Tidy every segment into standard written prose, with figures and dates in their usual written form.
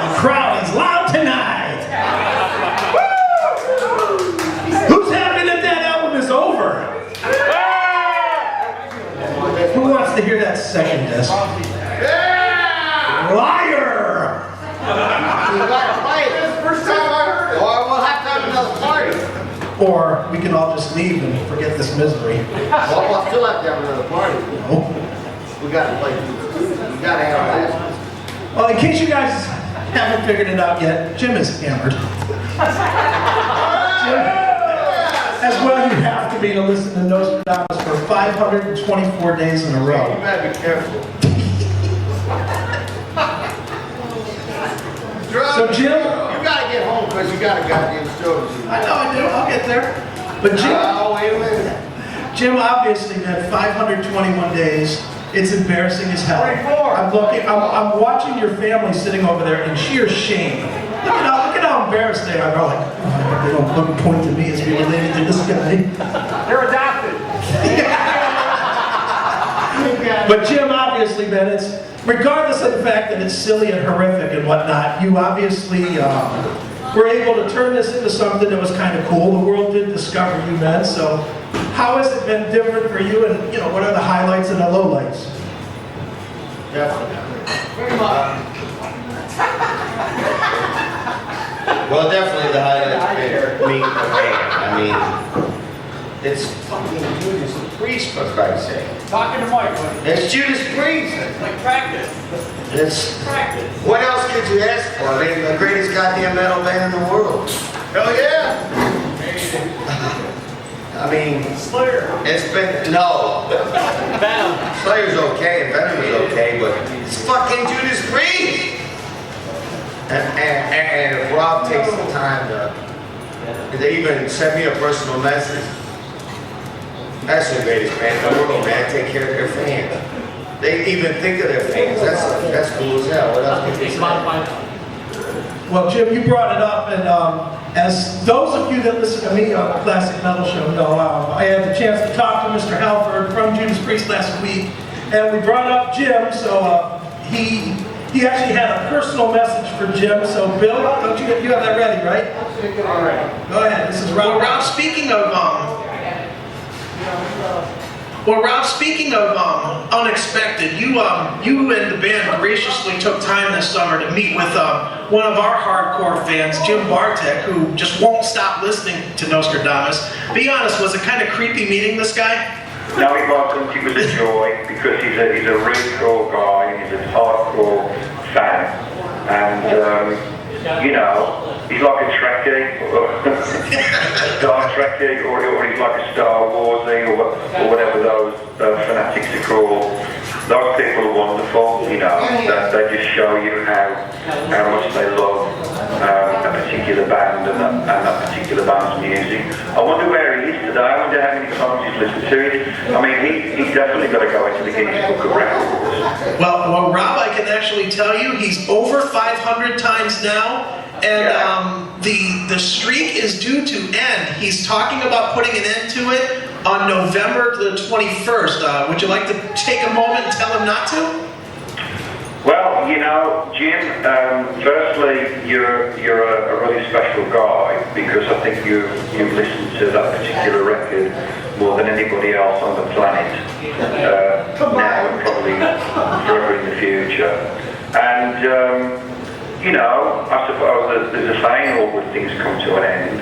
the crowd is loud tonight. Who's happy that that album is over? Who wants to hear that second disc? Liar! You gotta play it. This is the first time I heard it. Or we'll have to have another party. Or we can all just leave and forget this misery. Well, we'll still have to have another party. No. We gotta play. We gotta have that. Well, in case you guys haven't figured it out yet, Jim is hammered. As well, you have to be to listen to Nostradamus for 524 days in a row. You better be careful. So Jim, you gotta get home because you got a goddamn show to do. I know I do. I'll get there. But Jim, Oh, wait a minute. Jim obviously had 521 days. It's embarrassing as hell. 24. I'm watching your family sitting over there in sheer shame. Look at how embarrassed they are. They're like, oh, they don't look point to me as being related to this guy. They're adopted. But Jim, obviously, man, it's regardless of the fact that it's silly and horrific and whatnot, you obviously were able to turn this into something that was kind of cool. The world did discover you, man. So, how has it been different for you? And what are the highlights and the lowlights? Well, definitely the highlight for me, I mean, it's fucking Judas Priest, for Christ's sake. Talking to Mike, buddy. It's Judas Priest. Like practice. It's, Practice. what else could you ask for? I mean, the greatest goddamn metal band in the world. Hell yeah! I mean, Slayer. it's been, no. Venom. Slayer's okay, and Venom is okay, but it's fucking Judas Priest! And if Rob takes the time to even send me a personal message, that's the greatest band in the world, man. Take care of their fans. They even think of their fans. That's cool as hell. What else can you say? Well, Jim, you brought it up, and as those of you that listen to me on the Classic Metal Show know, I had the chance to talk to Mr. Halford from Judas Priest last week, and we brought up Jim, so he actually had a personal message for Jim. So, Bill, don't you have that ready, right? All right. Go ahead. This is Rob. Well, Rob, speaking of unexpected, you and the band graciously took time this summer to meet with one of our hardcore fans, Jim Bartek, who just won't stop listening to Nostradamus. Be honest, was it kind of creepy meeting this guy? No, it wasn't. It was a joy because he's a really cool guy. He's a hardcore fan, and he's like a Trekkie, a Star Trekkie, or he's like a Star Warsy, or whatever those fanatics are called. Those people are wonderful. They just show you how much they love a particular band and that particular band's music. I wonder where he is today. I wonder how many times he's listened to it. I mean, he's definitely got to go into the Guinness Book of Records. Well, Rob, I can actually tell you he's over 500 times now. And the streak is due to end. He's talking about putting an end to it on November the 21st. Would you like to take a moment and tell him not to? Well, Jim, firstly, you're a really special guy because I think you've listened to that particular record more than anybody else on the planet now and probably forever in the future. And I suppose there's a saying, all good things come to an end.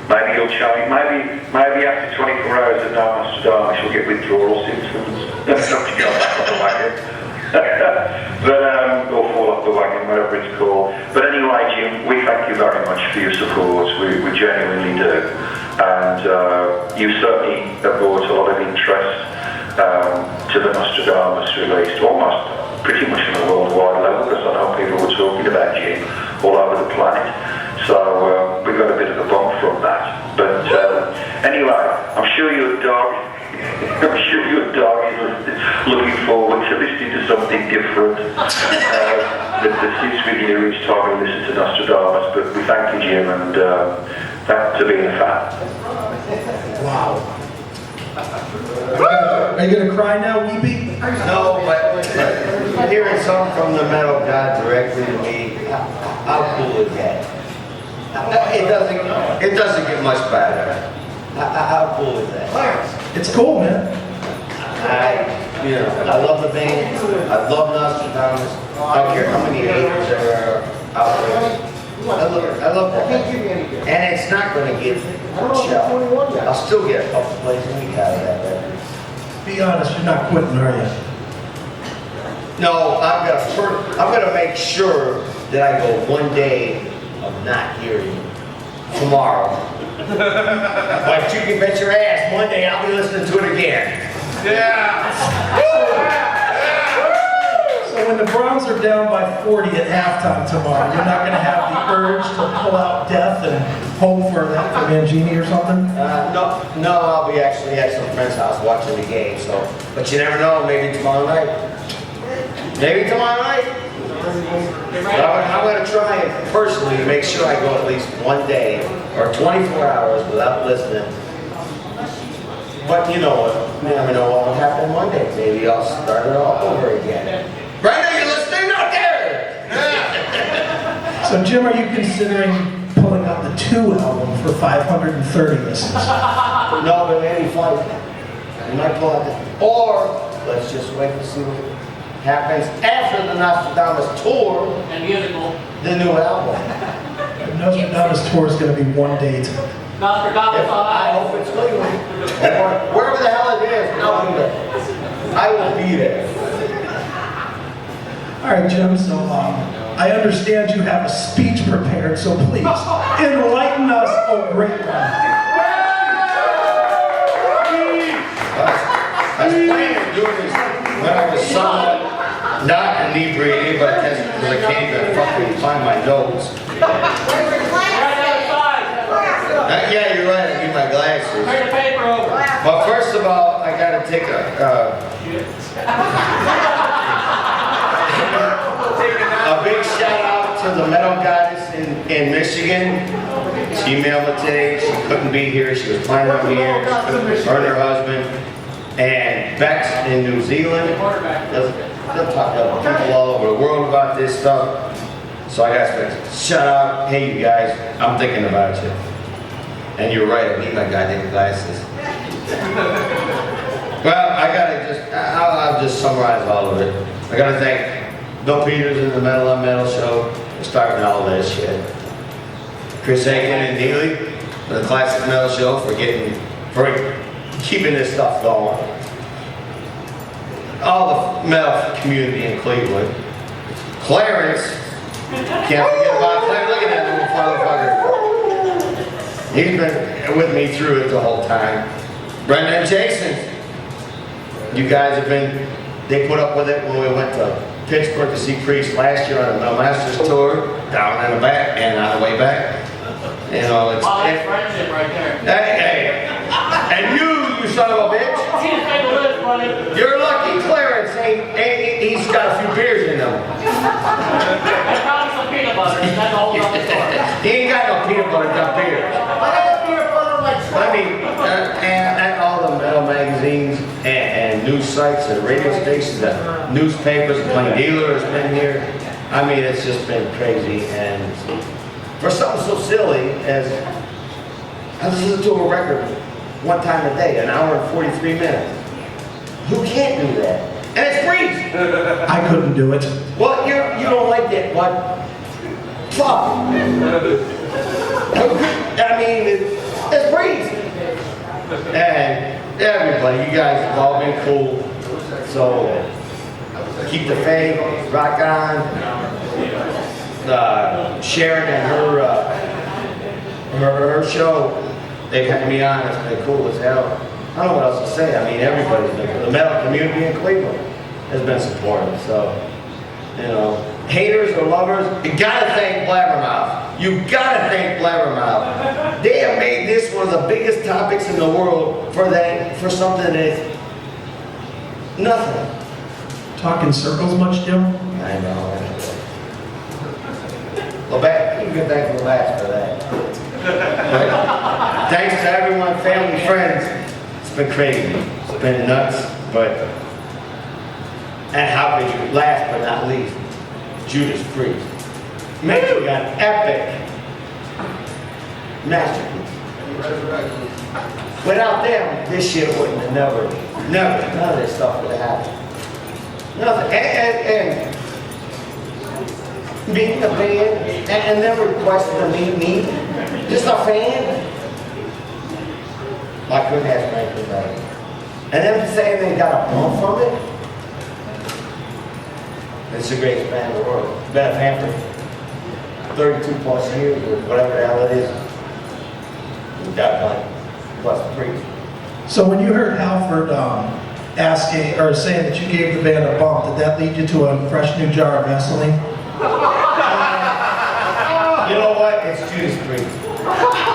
Maybe you'll change. Maybe after 24 hours of Nostradamus, you'll get withdrawal symptoms. Not to go back on the wagon, or fall off the wagon, whatever it's called. But anyway, Jim, we thank you very much for your support. We genuinely do, and you certainly have brought a lot of interest to the Nostradamus release, almost pretty much on a worldwide level, because I know people were talking about Jim all over the planet. So we got a bit of a bump from that. But anyway, I'm sure your dog is looking forward to listening to something different that sits with you each time we listen to Nostradamus. But we thank you, Jim, and thanks for being a fan. Wow. Are you gonna cry now, Weepy? No, but hearing something from the metal god directly to me, how cool is that? It doesn't get much better. How cool is that? It's cool, man. I love the band. I love Nostradamus. I don't care how many haters there are out there. I love that. And it's not going to get shelved. I'll still get a couple plays a week out of that record. Be honest, you're not quitting, are you? No, I'm gonna make sure that I go one day of not hearing you tomorrow. But you can bet your ass one day I'll be listening to it again. So when the Browns are down by 40 at halftime tomorrow, you're not going to have the urge to pull out Death and hope for that for Mangini or something? No, I'll be actually at some friend's house watching the game. So, but you never know. Maybe tomorrow night. Maybe tomorrow night. I'm going to try and personally make sure I go at least one day or 24 hours without listening. But you know, you never know what will happen Monday. Maybe I'll start it all over again. Right now, you're listening out there. So Jim, are you considering pulling out the 2 album for 530 listens? No, but any fun. We might pull out the, or let's just wait and see what happens after the Nostradamus tour. And musical. The new album. The Nostradamus tour is going to be one date. Nostradamus I on hope it's Cleveland. Wherever the hell it is, I'll be there. I will be there. All right, Jim, so I understand you have a speech prepared, so please enlighten us, oh great one. I was planning on doing this when I was somewhat not inebriated, but because I can't even fucking find my notes. Yeah, you're right. I need my glasses. Turn the paper over. But first of all, I gotta take a big shout out to the metal goddess in Michigan. She emailed me today. She couldn't be here. She was planning on being here. Her and her husband. And Bex in New Zealand. They'll talk to people all over the world about this stuff. So I got to shout out, hey you guys, I'm thinking about you. And you're right, I need my goddamn glasses. Well, I'll just summarize all of it. I gotta thank Bill Peters and the Metal on Metal show for starting all this shit. Chris Akin and Neely, the Classic Metal show for keeping this stuff going. All the metal community in Cleveland. Clarence, can't forget about Clarence, look at that little motherfucker. He's been with me through it the whole time. Brenda and Jason, you guys have been, they put up with it when we went to Pittsburgh to see Priest last year on the Metal Masters tour, down in the back and on the way back. You know, it's friendship right there. Hey, and you son of a bitch. You're lucky Clarence he's got a few beers in him. There's probably some peanut butter. That's a whole other story. He ain't got no peanut butter, got beer. I got the peanut butter on my I mean, and all the metal magazines and news sites and radio stations and newspapers, Plain Dealer has been here. I mean, it's just been crazy. And for something so silly as I listen to a record one time a day, an hour and 43 minutes. Who can't do that? And it's free. I couldn't do it. Well, you don't like that, what? Fuck. I mean, it's free. And everybody, you guys have all been cool. So keep the faith, rock on. Sharon and her show, they've had me on. It's been cool as hell. I don't know what else to say. I mean, everybody's been, the metal community in Cleveland has been supportive. So, you know, haters or lovers, you gotta thank Blabbermouth. You gotta thank Blabbermouth. They have made this one of the biggest topics in the world for something that's nothing. Talk in circles much, Jim? I know. Labatt, you can thank Labatt for that. But thanks to everyone, family, friends. It's been crazy. It's been nuts, but And how could you, last but not least, Judas Priest. Making an epic masterpiece. Without them, this shit wouldn't have never, none of this stuff would have happened. Nothing. And being a band and them requesting to meet me, just a fan. I couldn't ask for anything better. And them saying they got a bump from it. It's the greatest band in the world. Been a fan for 32 plus years or whatever the hell it is. We've got one plus three. So when you heard Halford asking or saying that you gave the band a bump, did that lead you to a fresh new jar of Vaseline? You know what? It's Judas Priest.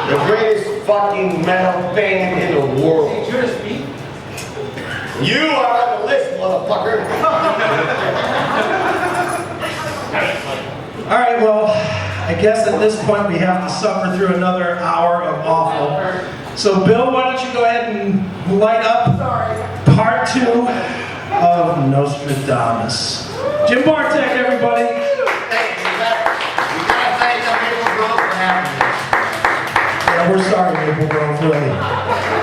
The greatest fucking metal band in the world. Judas Priest? You are on the list, motherfucker. All right, well, I guess at this point we have to suffer through another hour of awful. So Bill, why don't you go ahead and light up part 2 of Nostradamus. Jim Bartek, everybody. Thank you. You gotta thank the Maple Grove for having me. Yeah, we're sorry, Maple Grove, really.